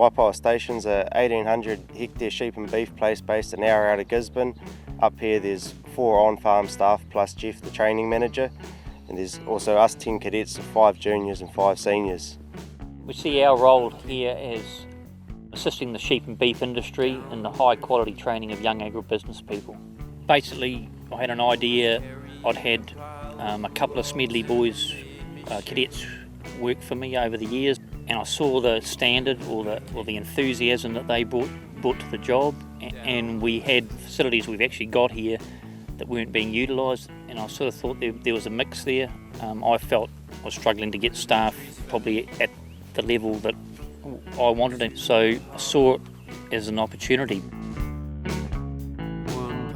Waipaoa Station's a 1,800 hectare sheep and beef place based an hour out of Gisborne. Up here there's 4 on-farm staff plus Jeff, the training manager, and there's also us 10 cadets of 5 juniors and 5 seniors. We see our role here as assisting the sheep and beef industry in the high quality training of young agribusiness people. Basically, I had an idea. I'd had a couple of Smedley boys, cadets, work for me over the years, and I saw the standard or the enthusiasm that they brought to the job, and we had facilities we've actually got here that weren't being utilised, and I sort of thought there was a mix there. I felt I was struggling to get staff probably at the level that I wanted it, so I saw it as an opportunity.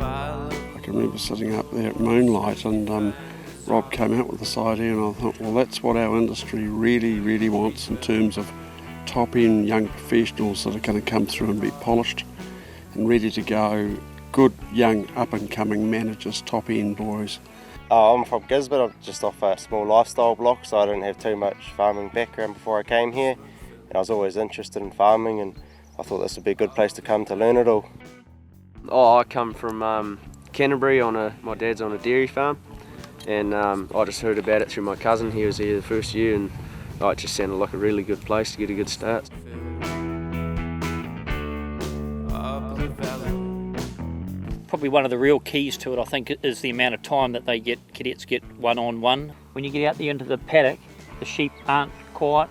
I can remember sitting up there at moonlight and Rob came out with this idea, and I thought, well, that's what our industry really wants in terms of top-end young professionals that are going to come through and be polished and ready to go. Good young up-and-coming managers, top-end boys. I'm from Gisborne. I'm just off a small lifestyle block, so I didn't have too much farming background before I came here. And I was always interested in farming, and I thought this would be a good place to come to learn it all. I come from Canterbury. My dad's on a dairy farm, and I just heard about it through my cousin. He was here the first year, and it just sounded like a really good place to get a good start. Probably one of the real keys to it, I think, is the amount of time that cadets get one-on-one. When you get out there into the paddock, the sheep aren't quiet.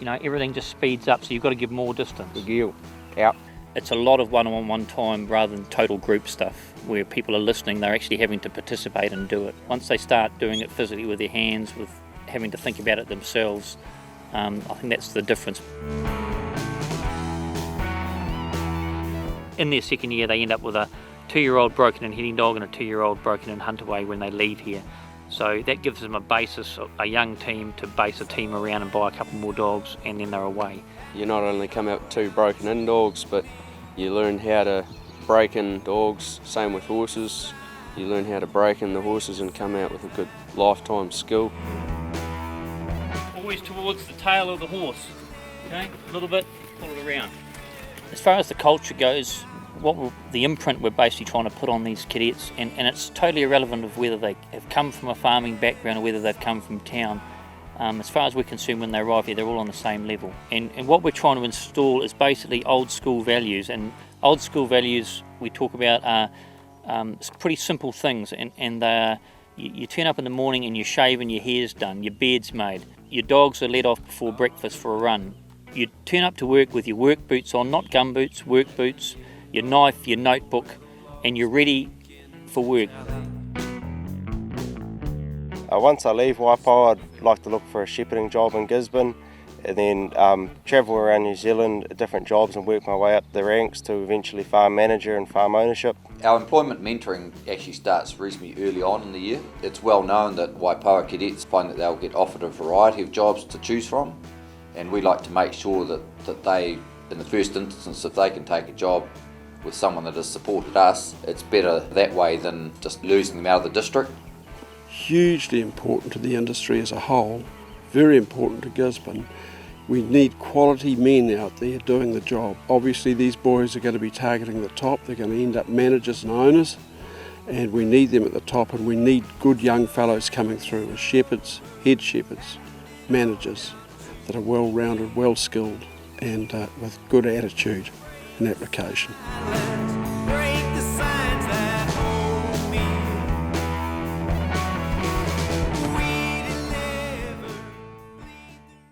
Everything just speeds up, so you've got to give more distance. Out. It's a lot of one-on-one time rather than total group stuff, where people are listening, they're actually having to participate and do it. Once they start doing it physically with their hands, with having to think about it themselves, I think that's the difference. In their second year, they end up with a 2-year-old broken in heading dog and a 2-year-old broken in hunt away when they leave here. So that gives them a basis, a young team to base a team around and buy a couple more dogs, and then they're away. You not only come out with 2 broken in dogs, but you learn how to break in dogs, same with horses. You learn how to break in the horses and come out with a good lifetime skill. Always towards the tail of the horse, okay? A little bit, pull it around. As far as the culture goes, the imprint we're basically trying to put on these cadets, and it's totally irrelevant of whether they have come from a farming background or whether they've come from town. As far as we're concerned, when they arrive here, they're all on the same level. And what we're trying to install is basically old school values. And old school values we talk about are pretty simple things. And you turn up in the morning and you shave and your hair's done, your bed's made, your dogs are let off before breakfast for a run. You turn up to work with your work boots on, not gum boots, work boots, your knife, your notebook, and you're ready for work. Once I leave Waipaoa, I'd like to look for a shepherding job in Gisborne, and then travel around New Zealand at different jobs and work my way up the ranks to eventually farm manager and farm ownership. Our employment mentoring actually starts reasonably early on in the year. It's well known that Waipaoa cadets find that they'll get offered a variety of jobs to choose from, and we like to make sure that they, in the first instance, if they can take a job with someone that has supported us, it's better that way than just losing them out of the district. Hugely important to the industry as a whole, very important to Gisborne. We need quality men out there doing the job. Obviously these boys are going to be targeting the top, they're going to end up managers and owners, and we need them at the top, and we need good young fellows coming through as shepherds, head shepherds, managers that are well-rounded, well-skilled, and with good attitude and application.